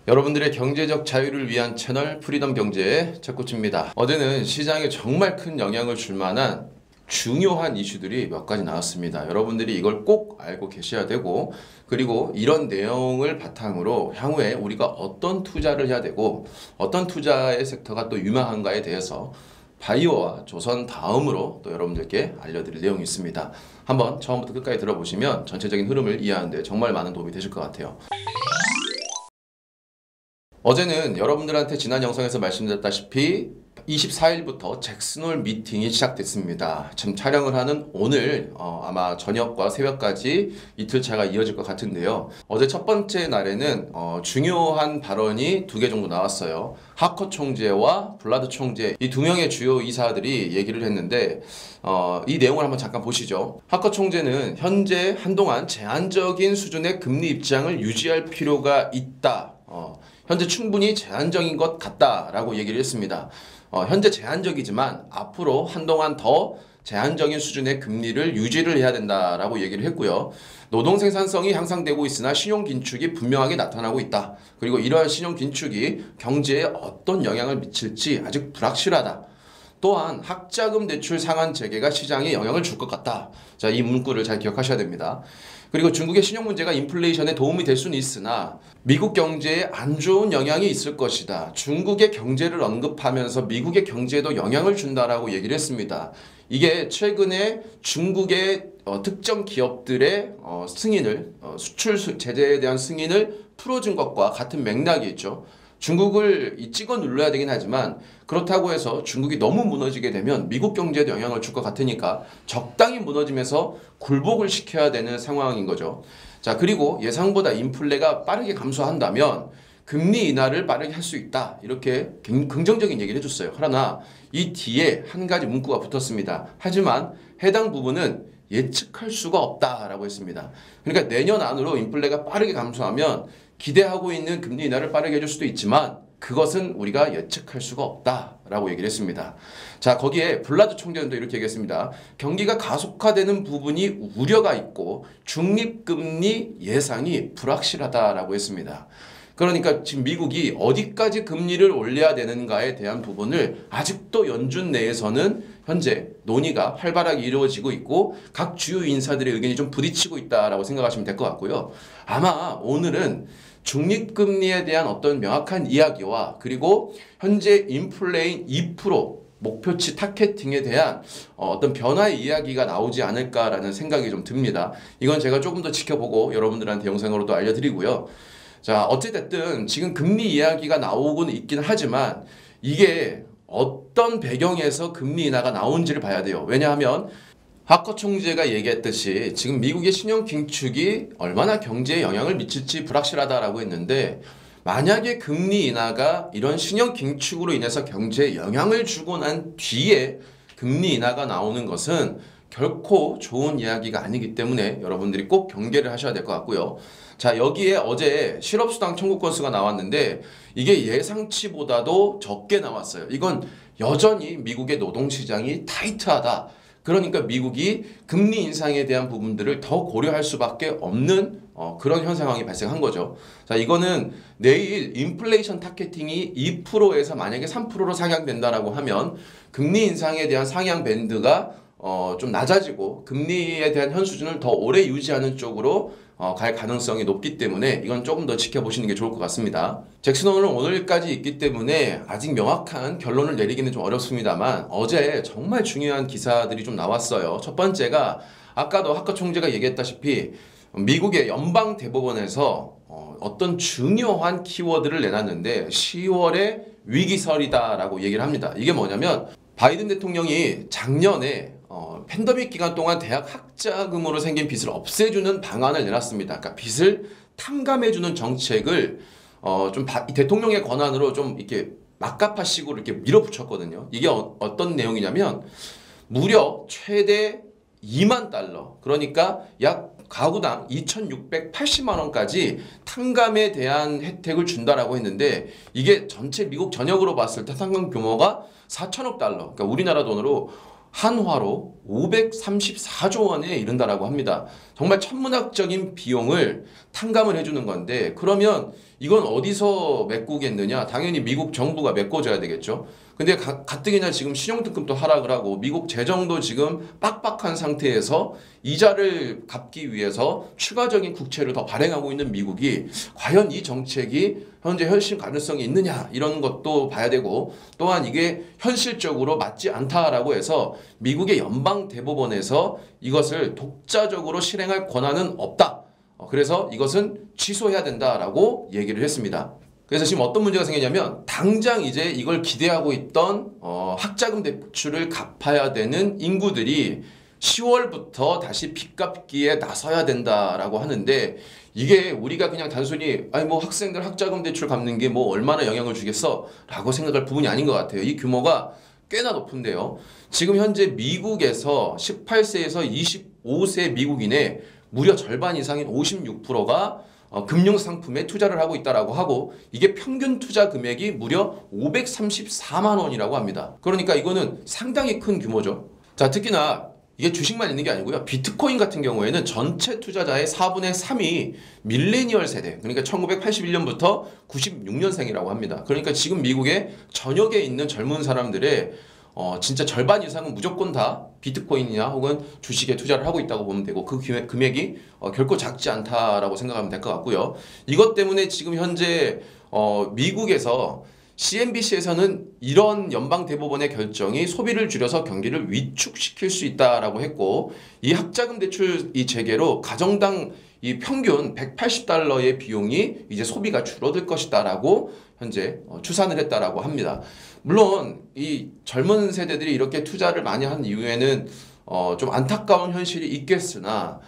여러분들의 경제적 자유를 위한 채널 프리덤 경제의 책코치입니다. 어제는 시장에 정말 큰 영향을 줄 만한 중요한 이슈들이 몇 가지 나왔습니다. 여러분들이 이걸 꼭 알고 계셔야 되고, 그리고 이런 내용을 바탕으로 향후에 우리가 어떤 투자를 해야 되고 어떤 투자의 섹터가 또 유망한가에 대해서 바이오와 조선 다음으로 또 여러분들께 알려드릴 내용이 있습니다. 한번 처음부터 끝까지 들어보시면 전체적인 흐름을 이해하는 데 정말 많은 도움이 되실 것 같아요. 어제는 여러분들한테 지난 영상에서 말씀드렸다시피 24일부터 잭슨홀 미팅이 시작됐습니다. 지금 촬영을 하는 오늘 아마 저녁과 새벽까지 이틀차가 이어질 것 같은데요. 어제 첫 번째 날에는 중요한 발언이 2개 정도 나왔어요. 하커 총재와 블라드 총재, 이 2명의 주요 이사들이 얘기를 했는데 이 내용을 한번 잠깐 보시죠. 하커 총재는 현재 한동안 제한적인 수준의 금리 입장을 유지할 필요가 있다. 현재 충분히 제한적인 것 같다라고 얘기를 했습니다. 현재 제한적이지만 앞으로 한동안 더 제한적인 수준의 금리를 유지를 해야 된다라고 얘기를 했고요. 노동 생산성이 향상되고 있으나 신용 긴축이 분명하게 나타나고 있다. 그리고 이러한 신용 긴축이 경제에 어떤 영향을 미칠지 아직 불확실하다. 또한 학자금 대출 상한 재개가 시장에 영향을 줄 것 같다. 자, 이 문구를 잘 기억하셔야 됩니다. 그리고 중국의 신용 문제가 인플레이션에 도움이 될 수는 있으나 미국 경제에 안 좋은 영향이 있을 것이다. 중국의 경제를 언급하면서 미국의 경제에도 영향을 준다라고 얘기를 했습니다. 이게 최근에 중국의 특정 기업들의 승인을 수출 제재에 대한 승인을 풀어준 것과 같은 맥락이 있죠. 중국을 찍어 눌러야 되긴 하지만 그렇다고 해서 중국이 너무 무너지게 되면 미국 경제에도 영향을 줄 것 같으니까 적당히 무너지면서 굴복을 시켜야 되는 상황인 거죠. 자, 그리고 예상보다 인플레가 빠르게 감소한다면 금리 인하를 빠르게 할 수 있다. 이렇게 긍정적인 얘기를 해줬어요. 그러나 이 뒤에 한 가지 문구가 붙었습니다. 하지만 해당 부분은 예측할 수가 없다라고 했습니다. 그러니까 내년 안으로 인플레가 빠르게 감소하면 기대하고 있는 금리 인하를 빠르게 해줄 수도 있지만 그것은 우리가 예측할 수가 없다라고 얘기를 했습니다. 자, 거기에 블라드 총재도 이렇게 얘기했습니다. 경기가 가속화되는 부분이 우려가 있고 중립금리 예상이 불확실하다라고 했습니다. 그러니까 지금 미국이 어디까지 금리를 올려야 되는가에 대한 부분을 아직도 연준 내에서는 현재 논의가 활발하게 이루어지고 있고 각 주요 인사들의 의견이 좀 부딪히고 있다라고 생각하시면 될 것 같고요. 아마 오늘은 중립금리에 대한 어떤 명확한 이야기와 그리고 현재 인플레인 2% 목표치 타겟팅에 대한 어떤 변화의 이야기가 나오지 않을까라는 생각이 좀 듭니다. 이건 제가 조금 더 지켜보고 여러분들한테 영상으로도 알려드리고요. 자, 어찌됐든 지금 금리 이야기가 나오고는 있긴 하지만 이게 어떤 배경에서 금리 인하가 나온지를 봐야 돼요. 왜냐하면 하커 총재가 얘기했듯이 지금 미국의 신용 긴축이 얼마나 경제에 영향을 미칠지 불확실하다라고 했는데 만약에 금리 인하가 이런 신용 긴축으로 인해서 경제에 영향을 주고 난 뒤에 금리 인하가 나오는 것은 결코 좋은 이야기가 아니기 때문에 여러분들이 꼭 경계를 하셔야 될 것 같고요. 자, 여기에 어제 실업수당 청구 건수가 나왔는데 이게 예상치보다도 적게 나왔어요. 이건 여전히 미국의 노동시장이 타이트하다. 그러니까 미국이 금리 인상에 대한 부분들을 더 고려할 수밖에 없는 그런 현 상황이 발생한 거죠. 자, 이거는 내일 인플레이션 타겟팅이 2%에서 만약에 3%로 상향된다라고 하면 금리 인상에 대한 상향 밴드가 좀 낮아지고 금리에 대한 현 수준을 더 오래 유지하는 쪽으로 갈 가능성이 높기 때문에 이건 조금 더 지켜보시는 게 좋을 것 같습니다. 잭슨홀은 오늘까지 있기 때문에 아직 명확한 결론을 내리기는 좀 어렵습니다만 어제 정말 중요한 기사들이 좀 나왔어요. 첫 번째가 아까도 하커 총재가 얘기했다시피 미국의 연방 대법원에서 어떤 중요한 키워드를 내놨는데 10월에 위기설이다라고 얘기를 합니다. 이게 뭐냐면 바이든 대통령이 작년에 팬데믹 기간 동안 대학 학자금으로 생긴 빚을 없애주는 방안을 내놨습니다. 그러니까 빚을 탕감해주는 정책을 좀 대통령의 권한으로 좀 이렇게 막가파식으로 이렇게 밀어붙였거든요. 이게 어떤 내용이냐면 무려 최대 2만 달러, 그러니까 약 가구당 2,680만 원까지 탕감에 대한 혜택을 준다라고 했는데 이게 전체 미국 전역으로 봤을 때 탕감 규모가 4천억 달러, 그러니까 우리나라 돈으로 한화로 534조 원에 이른다라고 합니다. 정말 천문학적인 비용을 탕감을 해주는 건데 그러면 이건 어디서 메꾸겠느냐? 당연히 미국 정부가 메꿔줘야 되겠죠. 근데 가뜩이나 지금 신용등급도 하락을 하고 미국 재정도 지금 빡빡한 상태에서 이자를 갚기 위해서 추가적인 국채를 더 발행하고 있는 미국이 과연 이 정책이 현재 현실 가능성이 있느냐 이런 것도 봐야 되고, 또한 이게 현실적으로 맞지 않다라고 해서 미국의 연방 대법원에서 이것을 독자적으로 실행할 권한은 없다. 그래서 이것은 취소해야 된다라고 얘기를 했습니다. 그래서 지금 어떤 문제가 생기냐면 당장 이제 이걸 기대하고 있던 학자금 대출을 갚아야 되는 인구들이 10월부터 다시 빚 갚기에 나서야 된다라고 하는데, 이게 우리가 그냥 단순히 아니 뭐 학생들 학자금 대출 갚는 게 뭐 얼마나 영향을 주겠어 라고 생각할 부분이 아닌 것 같아요. 이 규모가 꽤나 높은데요. 지금 현재 미국에서 18세에서 25세 미국인의 무려 절반 이상인 56%가 금융상품에 투자를 하고 있다라고 하고, 이게 평균 투자 금액이 무려 534만 원이라고 합니다. 그러니까 이거는 상당히 큰 규모죠. 자, 특히나 이게 주식만 있는 게 아니고요. 비트코인 같은 경우에는 전체 투자자의 4분의 3이 밀레니얼 세대, 그러니까 1981년부터 96년생이라고 합니다. 그러니까 지금 미국의 전역에 있는 젊은 사람들의 진짜 절반 이상은 무조건 다 비트코인이나 혹은 주식에 투자를 하고 있다고 보면 되고, 그 금액이 결코 작지 않다라고 생각하면 될 것 같고요. 이것 때문에 지금 현재 미국에서 CNBC에서는 이런 연방 대법원의 결정이 소비를 줄여서 경기를 위축시킬 수 있다라고 했고, 이 학자금 대출 이 재개로 가정당 이 평균 180달러의 비용이 이제 소비가 줄어들 것이다라고 현재 추산을 했다라고 합니다. 물론 이 젊은 세대들이 이렇게 투자를 많이 한 이유에는 좀 안타까운 현실이 있겠으나,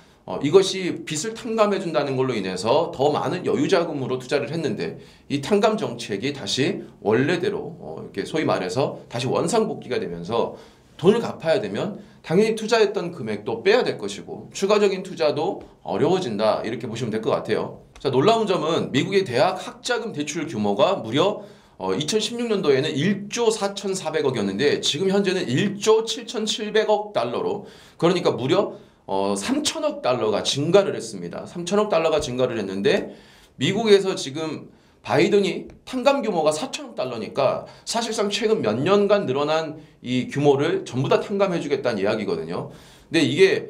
이것이 빚을 탕감해 준다는 걸로 인해서 더 많은 여유 자금으로 투자를 했는데, 이 탕감 정책이 다시 원래대로 이렇게 소위 말해서 다시 원상복귀가 되면서 돈을 갚아야 되면 당연히 투자했던 금액도 빼야 될 것이고 추가적인 투자도 어려워진다, 이렇게 보시면 될 것 같아요. 자, 놀라운 점은 미국의 대학 학자금 대출 규모가 무려 2016년도에는 1조 4,400억이었는데 지금 현재는 1조 7,700억 달러로, 그러니까 무려 3천억 달러가 증가를 했습니다. 3천억 달러가 증가를 했는데, 미국에서 지금 바이든이 탕감 규모가 4천억 달러니까 사실상 최근 몇 년간 늘어난 이 규모를 전부 다 탕감해 주겠다는 이야기거든요. 근데 이게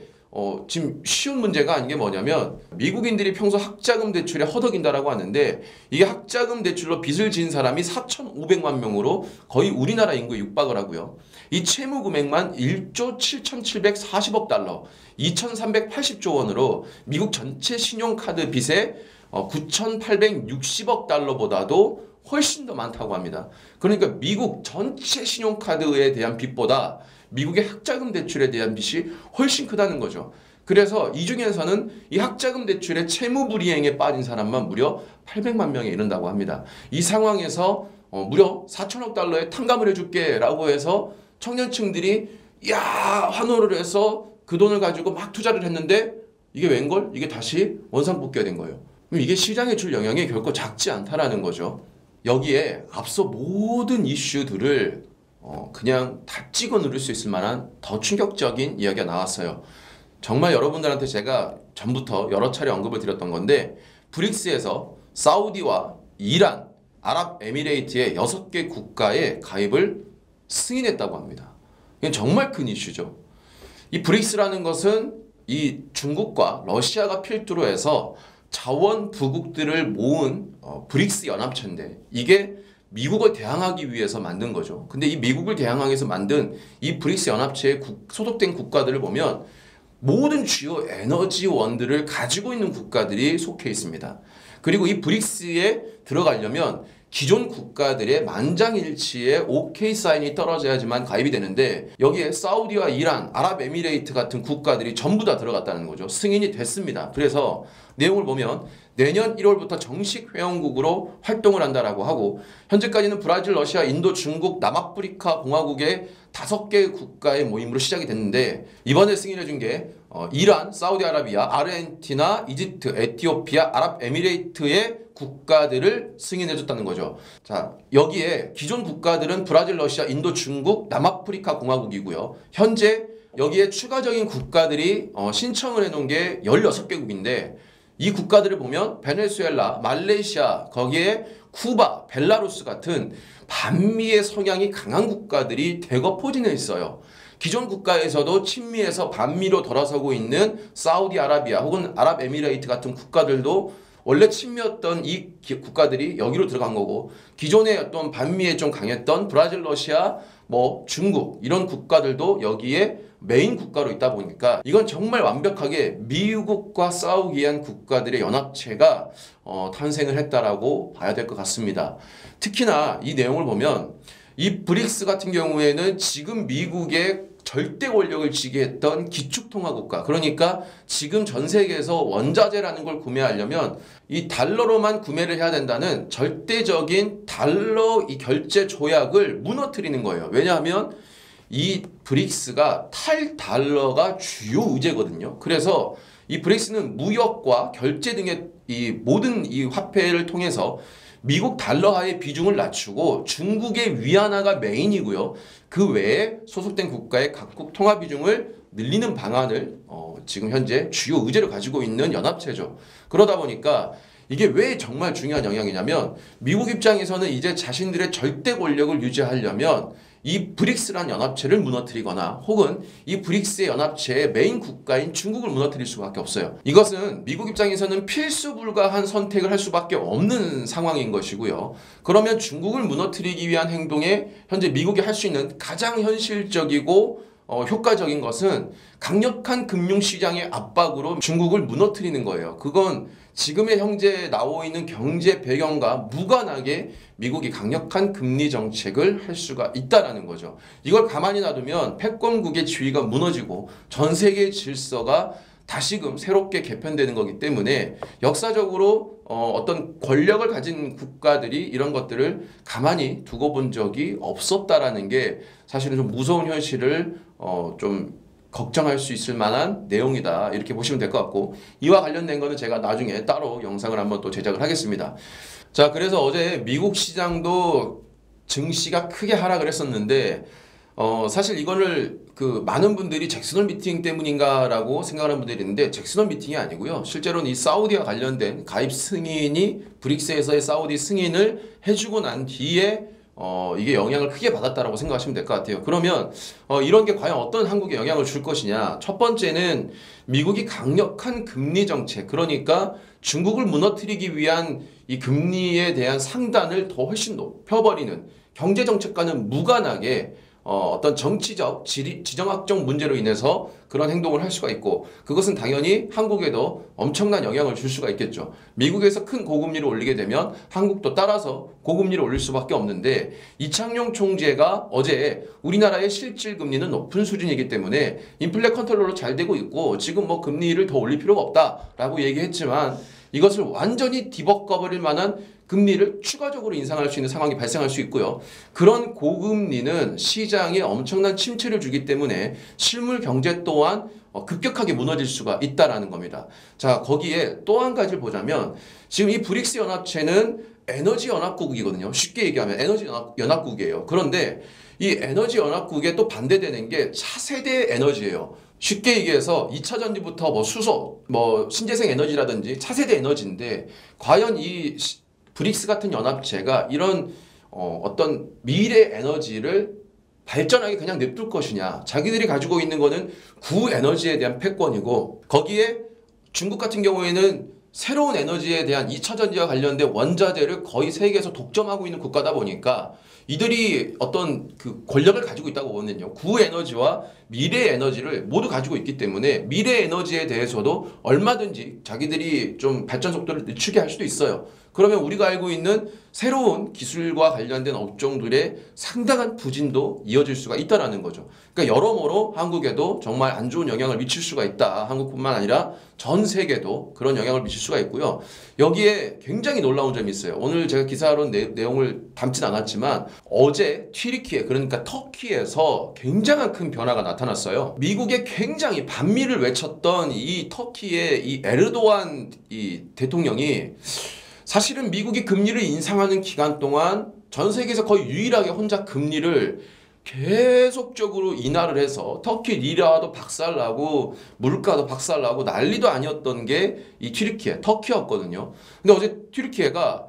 지금 쉬운 문제가 아닌 게 뭐냐면, 미국인들이 평소 학자금 대출에 허덕인다라고 하는데, 이게 학자금 대출로 빚을 지은 사람이 4,500만 명으로 거의 우리나라 인구에 육박을 하고요. 이 채무 금액만 1조 7,740억 달러, 2,380조 원으로 미국 전체 신용카드 빚의 9,860억 달러보다도 훨씬 더 많다고 합니다. 그러니까 미국 전체 신용카드에 대한 빚보다 미국의 학자금 대출에 대한 빚이 훨씬 크다는 거죠. 그래서 이 중에서는 이 학자금 대출의 채무 불이행에 빠진 사람만 무려 800만 명에 이른다고 합니다. 이 상황에서 무려 4천억 달러에 탕감을 해줄게 라고 해서 청년층들이 환호를 해서 그 돈을 가지고 막 투자를 했는데, 이게 웬걸? 이게 다시 원상복귀가 된 거예요. 그럼 이게 시장에 줄 영향이 결코 작지 않다라는 거죠. 여기에 앞서 모든 이슈들을 그냥 다 찍어 누를 수 있을 만한 더 충격적인 이야기가 나왔어요. 정말 여러분들한테 제가 전부터 여러 차례 언급을 드렸던 건데, 브릭스에서 사우디와 이란, 아랍에미레이트의 6개 국가의 가입을 승인했다고 합니다. 이건 정말 큰 이슈죠. 이 브릭스라는 것은 이 중국과 러시아가 필두로 해서 자원 부국들을 모은 브릭스 연합체인데, 이게 미국을 대항하기 위해서 만든 거죠. 근데 이 미국을 대항하기 위해서 만든 이 브릭스 연합체에 소속된 국가들을 보면 모든 주요 에너지원들을 가지고 있는 국가들이 속해 있습니다. 그리고 이 브릭스에 들어가려면 기존 국가들의 만장일치의 OK 사인이 떨어져야지만 가입이 되는데, 여기에 사우디와 이란, 아랍에미레이트 같은 국가들이 전부 다 들어갔다는 거죠. 승인이 됐습니다. 그래서 내용을 보면 내년 1월부터 정식 회원국으로 활동을 한다라고 하고, 현재까지는 브라질, 러시아, 인도, 중국, 남아프리카 공화국의 5개 국가의 모임으로 시작이 됐는데, 이번에 승인해 준 게 이란, 사우디아라비아, 아르헨티나, 이집트, 에티오피아, 아랍에미레이트의 국가들을 승인해 줬다는 거죠. 자, 여기에 기존 국가들은 브라질, 러시아, 인도, 중국, 남아프리카 공화국이고요. 현재 여기에 추가적인 국가들이 신청을 해놓은 게 16개국인데, 이 국가들을 보면 베네수엘라, 말레이시아, 거기에 쿠바, 벨라루스 같은 반미의 성향이 강한 국가들이 대거 포진해 있어요. 기존 국가에서도 친미에서 반미로 돌아서고 있는 사우디아라비아 혹은 아랍에미레이트 같은 국가들도 원래 친미였던 이 국가들이 여기로 들어간 거고, 기존에 어떤 반미에 좀 강했던 브라질, 러시아, 뭐 중국 이런 국가들도 여기에 메인 국가로 있다 보니까 이건 정말 완벽하게 미국과 싸우기 위한 국가들의 연합체가 탄생을 했다라고 봐야 될 것 같습니다. 특히나 이 내용을 보면 이 브릭스 같은 경우에는 지금 미국의 절대 권력을 쥐게 했던 기축통화국가, 그러니까 지금 전 세계에서 원자재라는 걸 구매하려면 이 달러로만 구매를 해야 된다는 절대적인 달러 이 결제 조약을 무너뜨리는 거예요. 왜냐하면 이 브릭스가 탈달러가 주요 의제거든요. 그래서 이 브릭스는 무역과 결제 등의 이 모든 이 화폐를 통해서 미국 달러화의 비중을 낮추고 중국의 위안화가 메인이고요. 그 외에 소속된 국가의 각국 통화 비중을 늘리는 방안을 지금 현재 주요 의제로 가지고 있는 연합체죠. 그러다 보니까 이게 왜 정말 중요한 영향이냐면 미국 입장에서는 이제 자신들의 절대 권력을 유지하려면 이 브릭스란 연합체를 무너뜨리거나 혹은 이 브릭스의 연합체의 메인 국가인 중국을 무너뜨릴 수밖에 없어요. 이것은 미국 입장에서는 필수 불가한 선택을 할 수밖에 없는 상황인 것이고요. 그러면 중국을 무너뜨리기 위한 행동에 현재 미국이 할 수 있는 가장 현실적이고 효과적인 것은 강력한 금융시장의 압박으로 중국을 무너뜨리는 거예요. 그건 지금의 현재 나오고 있는 경제 배경과 무관하게 미국이 강력한 금리 정책을 할 수가 있다라는 거죠. 이걸 가만히 놔두면 패권국의 지위가 무너지고 전 세계 질서가 다시금 새롭게 개편되는 거기 때문에 역사적으로 어떤 권력을 가진 국가들이 이런 것들을 가만히 두고 본 적이 없었다라는 게 사실은 좀 무서운 현실을 좀 걱정할 수 있을 만한 내용이다, 이렇게 보시면 될 것 같고, 이와 관련된 거는 제가 나중에 따로 영상을 한번 또 제작을 하겠습니다. 자, 그래서 어제 미국 시장도 증시가 크게 하락을 했었는데 사실 이거를 많은 분들이 잭슨홀 미팅 때문인가라고 생각하는 분들이 있는데 잭슨홀 미팅이 아니고요. 실제로는 이 사우디와 관련된 가입 승인이 브릭스에서의 사우디 승인을 해주고 난 뒤에 이게 영향을 크게 받았다라고 생각하시면 될 것 같아요. 그러면 이런 게 과연 어떤 한국에 영향을 줄 것이냐. 첫 번째는 미국이 강력한 금리 정책, 그러니까 중국을 무너뜨리기 위한 이 금리에 대한 상단을 더 훨씬 높여버리는 경제 정책과는 무관하게 어떤 정치적, 지정학적 문제로 인해서 그런 행동을 할 수가 있고, 그것은 당연히 한국에도 엄청난 영향을 줄 수가 있겠죠. 미국에서 큰 고금리를 올리게 되면 한국도 따라서 고금리를 올릴 수밖에 없는데, 이창용 총재가 어제 우리나라의 실질 금리는 높은 수준이기 때문에 인플레 컨트롤로 잘 되고 있고 지금 뭐 금리를 더 올릴 필요가 없다라고 얘기했지만 이것을 완전히 뒤바꿔버릴 만한 금리를 추가적으로 인상할 수 있는 상황이 발생할 수 있고요. 그런 고금리는 시장에 엄청난 침체를 주기 때문에 실물 경제 또한 급격하게 무너질 수가 있다라는 겁니다. 자, 거기에 또 한 가지를 보자면 지금 이 브릭스 연합체는 에너지 연합국이거든요. 쉽게 얘기하면 에너지 연합국이에요. 그런데 이 에너지 연합국에 또 반대되는 게 차세대 에너지예요. 쉽게 얘기해서 2차 전지부터 뭐 수소, 뭐 신재생 에너지라든지 차세대 에너지인데, 과연 이 브릭스 같은 연합체가 이런 어떤 미래 에너지를 발전하게 그냥 냅둘 것이냐. 자기들이 가지고 있는 거는 구에너지에 대한 패권이고, 거기에 중국 같은 경우에는 새로운 에너지에 대한 2차 전지와 관련된 원자재를 거의 세계에서 독점하고 있는 국가다 보니까 이들이 어떤 권력을 가지고 있다고 보거든요. 구에너지와 미래 에너지를 모두 가지고 있기 때문에 미래 에너지에 대해서도 얼마든지 자기들이 좀 발전 속도를 늦추게 할 수도 있어요. 그러면 우리가 알고 있는 새로운 기술과 관련된 업종들의 상당한 부진도 이어질 수가 있다는 거죠. 그러니까 여러모로 한국에도 정말 안 좋은 영향을 미칠 수가 있다. 한국뿐만 아니라 전 세계도 그런 영향을 미칠 수가 있고요. 여기에 굉장히 놀라운 점이 있어요. 오늘 제가 기사로 내용을 담진 않았지만 어제 튀르키예, 그러니까 터키에서 굉장한 큰 변화가 나타났어요. 미국에 굉장히 반미를 외쳤던 이 터키의 이 에르도안 이 대통령이 사실은 미국이 금리를 인상하는 기간 동안 전 세계에서 거의 유일하게 혼자 금리를 계속적으로 인하를 해서 터키 리라도 박살나고 물가도 박살나고 난리도 아니었던 게 이 튀르키예, 터키였거든요. 근데 어제 튀르키예가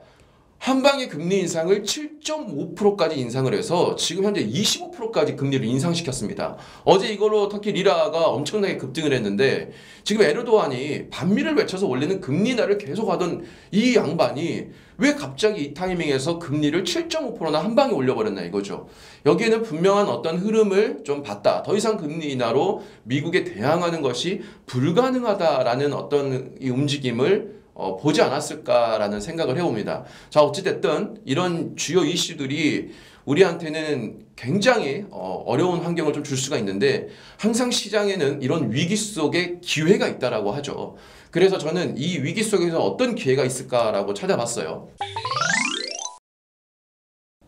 한 방에 금리 인상을 7.5%까지 인상을 해서 지금 현재 25%까지 금리를 인상시켰습니다. 어제 이걸로 터키 리라가 엄청나게 급등을 했는데 지금 에르도안이 반미를 외쳐서 원래는 금리 인하를 계속하던 이 양반이 왜 갑자기 이 타이밍에서 금리를 7.5%나 한 방에 올려버렸나 이거죠. 여기에는 분명한 어떤 흐름을 좀 봤다. 더 이상 금리 인하로 미국에 대항하는 것이 불가능하다라는 어떤 이 움직임을 보지 않았을까라는 생각을 해봅니다. 자, 어찌됐든 이런 주요 이슈들이 우리한테는 굉장히 어려운 환경을 좀 줄 수가 있는데 항상 시장에는 이런 위기 속에 기회가 있다라고 하죠. 그래서 저는 이 위기 속에서 어떤 기회가 있을까라고 찾아봤어요.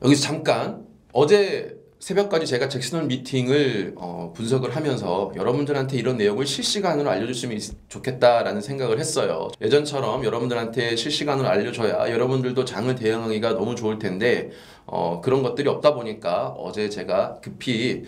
여기서 잠깐 어제 새벽까지 제가 잭슨홀 미팅을 분석을 하면서 여러분들한테 이런 내용을 실시간으로 알려줬으면 좋겠다라는 생각을 했어요. 예전처럼 여러분들한테 실시간으로 알려줘야 여러분들도 장을 대응하기가 너무 좋을 텐데 그런 것들이 없다 보니까 어제 제가 급히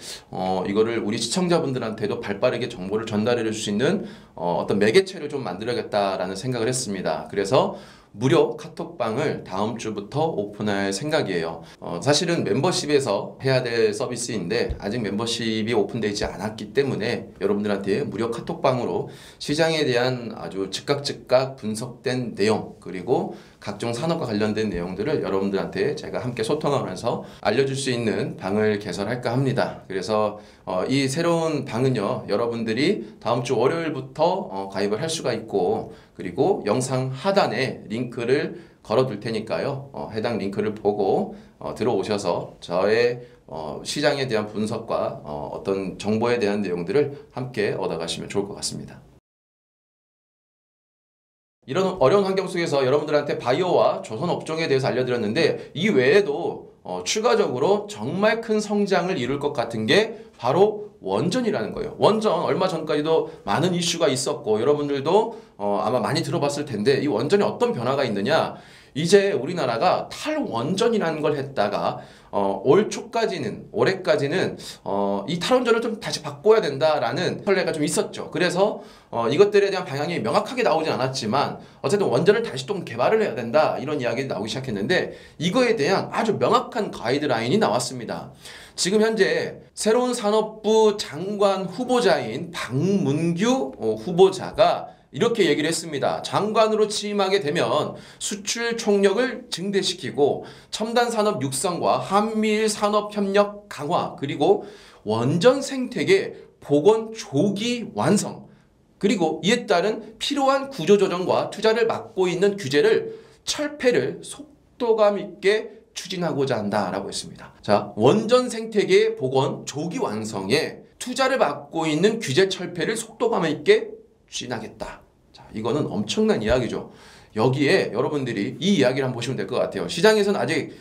이거를 우리 시청자분들한테도 발빠르게 정보를 전달해 줄 수 있는 어떤 매개체를 좀 만들어야겠다라는 생각을 했습니다. 그래서 무료 카톡방을 다음 주부터 오픈할 생각이에요. 사실은 멤버십에서 해야 될 서비스인데 아직 멤버십이 오픈되어 있지 않았기 때문에 여러분들한테 무료 카톡방으로 시장에 대한 아주 즉각 분석된 내용 그리고 각종 산업과 관련된 내용들을 여러분들한테 제가 함께 소통하면서 알려줄 수 있는 방을 개설할까 합니다. 그래서 이 새로운 방은요, 여러분들이 다음 주 월요일부터 가입을 할 수가 있고 그리고 영상 하단에 링크를 걸어둘 테니까요. 해당 링크를 보고 들어오셔서 저의 시장에 대한 분석과 어떤 정보에 대한 내용들을 함께 얻어가시면 좋을 것 같습니다. 이런 어려운 환경 속에서 여러분들한테 바이오와 조선 업종에 대해서 알려드렸는데 이 외에도 추가적으로 정말 큰 성장을 이룰 것 같은 게 바로 원전이라는 거예요. 원전 얼마 전까지도 많은 이슈가 있었고 여러분들도 아마 많이 들어봤을 텐데 이 원전에 어떤 변화가 있느냐, 이제 우리나라가 탈원전이라는 걸 했다가 올해까지는 이 탈원전을 좀 다시 바꿔야 된다라는 선례가 좀 있었죠. 그래서 이것들에 대한 방향이 명확하게 나오진 않았지만 어쨌든 원전을 다시 또 개발을 해야 된다 이런 이야기가 나오기 시작했는데 이거에 대한 아주 명확한 가이드라인이 나왔습니다. 지금 현재 새로운 산업부 장관 후보자인 박문규 후보자가 이렇게 얘기를 했습니다. 장관으로 취임하게 되면 수출 총력을 증대시키고 첨단 산업 육성과 한미일 산업 협력 강화 그리고 원전 생태계 복원 조기 완성 그리고 이에 따른 필요한 구조조정과 투자를 막고 있는 규제를 철폐를 속도감 있게 추진하고자 한다라고 했습니다. 자, 원전 생태계 복원 조기 완성에 투자를 막고 있는 규제 철폐를 속도감 있게 추진하겠다. 자, 이거는 엄청난 이야기죠. 여기에 여러분들이 이 이야기를 한번 보시면 될 것 같아요. 시장에서는 아직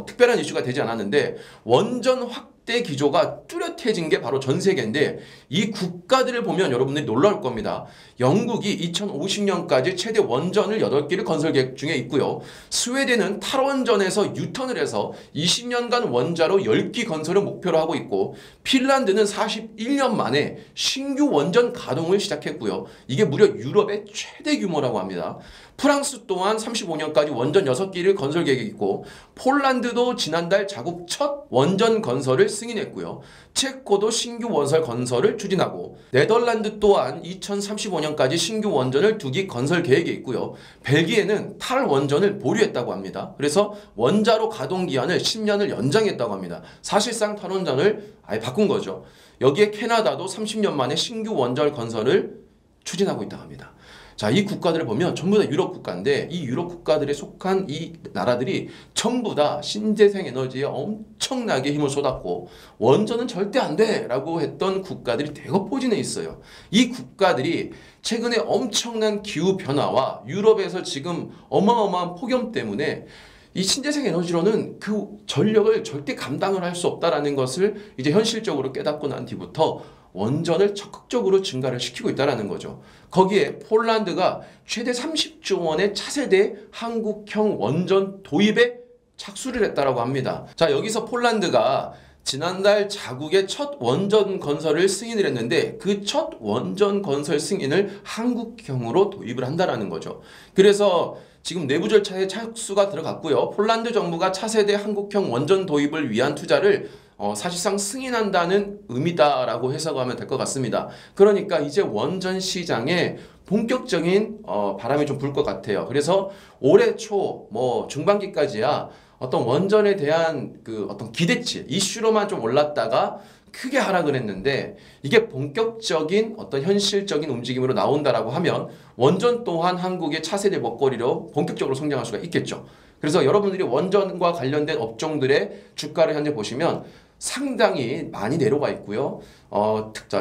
특별한 이슈가 되지 않았는데 원전 확대 기조가 뚜렷해진 게 바로 전 세계인데 이 국가들을 보면 여러분들이 놀라울 겁니다. 영국이 2050년까지 최대 원전을 8개를 건설 계획 중에 있고요. 스웨덴은 탈원전에서 유턴을 해서 20년간 원자로 10기 건설을 목표로 하고 있고 핀란드는 41년 만에 신규 원전 가동을 시작했고요. 이게 무려 유럽의 최대 규모라고 합니다. 프랑스 또한 35년까지 원전 6기를 건설 계획이 있고 폴란드도 지난달 자국 첫 원전 건설을 승인했고요. 체코도 신규 원전 건설을 추진하고 네덜란드 또한 2035년까지 신규 원전을 2기 건설 계획에 있고요. 벨기에는 탈원전을 보류했다고 합니다. 그래서 원자로 가동 기한을 10년을 연장했다고 합니다. 사실상 탈원전을 아예 바꾼 거죠. 여기에 캐나다도 30년 만에 신규 원전 건설을 추진하고 있다고 합니다. 자, 이 국가들을 보면 전부 다 유럽 국가인데 이 유럽 국가들에 속한 이 나라들이 전부 다 신재생 에너지에 엄청나게 힘을 쏟았고 원전은 절대 안 돼! 라고 했던 국가들이 대거 포진해 있어요. 이 국가들이 최근에 엄청난 기후변화와 유럽에서 지금 어마어마한 폭염 때문에 이 신재생 에너지로는 그 전력을 절대 감당을 할 수 없다라는 것을 이제 현실적으로 깨닫고 난 뒤부터 원전을 적극적으로 증가를 시키고 있다는 거죠. 거기에 폴란드가 최대 30조 원의 차세대 한국형 원전 도입에 착수를 했다라고 합니다. 자, 여기서 폴란드가 지난달 자국의 첫 원전 건설을 승인을 했는데 그 첫 원전 건설 승인을 한국형으로 도입을 한다라는 거죠. 그래서 지금 내부 절차에 착수가 들어갔고요. 폴란드 정부가 차세대 한국형 원전 도입을 위한 투자를 사실상 승인한다는 의미다라고 해석하면 될 것 같습니다. 그러니까 이제 원전 시장에 본격적인 바람이 좀 불 것 같아요. 그래서 올해 초 중반기까지야 어떤 원전에 대한 그 어떤 기대치, 이슈로만 좀 올랐다가 크게 하락을 했는데 이게 본격적인 어떤 현실적인 움직임으로 나온다라고 하면 원전 또한 한국의 차세대 먹거리로 본격적으로 성장할 수가 있겠죠. 그래서 여러분들이 원전과 관련된 업종들의 주가를 현재 보시면 상당히 많이 내려와 있고요.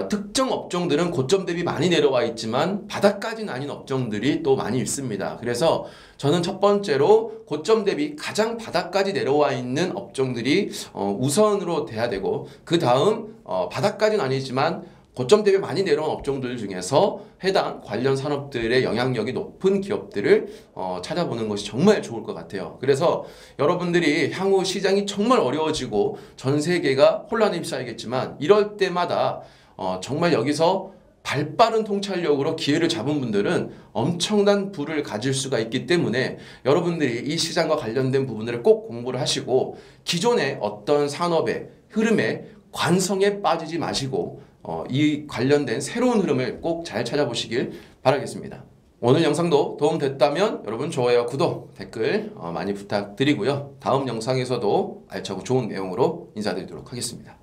특정 업종들은 고점 대비 많이 내려와 있지만 바닥까지는 아닌 업종들이 또 많이 있습니다. 그래서 저는 첫 번째로 고점 대비 가장 바닥까지 내려와 있는 업종들이 우선으로 돼야 되고 그 다음 바닥까지는 아니지만 고점 대비 많이 내려온 업종들 중에서 해당 관련 산업들의 영향력이 높은 기업들을 찾아보는 것이 정말 좋을 것 같아요. 그래서 여러분들이 향후 시장이 정말 어려워지고 전 세계가 혼란에 휩싸이겠지만 이럴 때마다 정말 여기서 발빠른 통찰력으로 기회를 잡은 분들은 엄청난 부를 가질 수가 있기 때문에 여러분들이 이 시장과 관련된 부분들을 꼭 공부를 하시고 기존의 어떤 산업의 흐름에 관성에 빠지지 마시고 이 관련된 새로운 흐름을 꼭 잘 찾아보시길 바라겠습니다. 오늘 영상도 도움됐다면 여러분 좋아요, 구독, 댓글 많이 부탁드리고요. 다음 영상에서도 알차고 좋은 내용으로 인사드리도록 하겠습니다.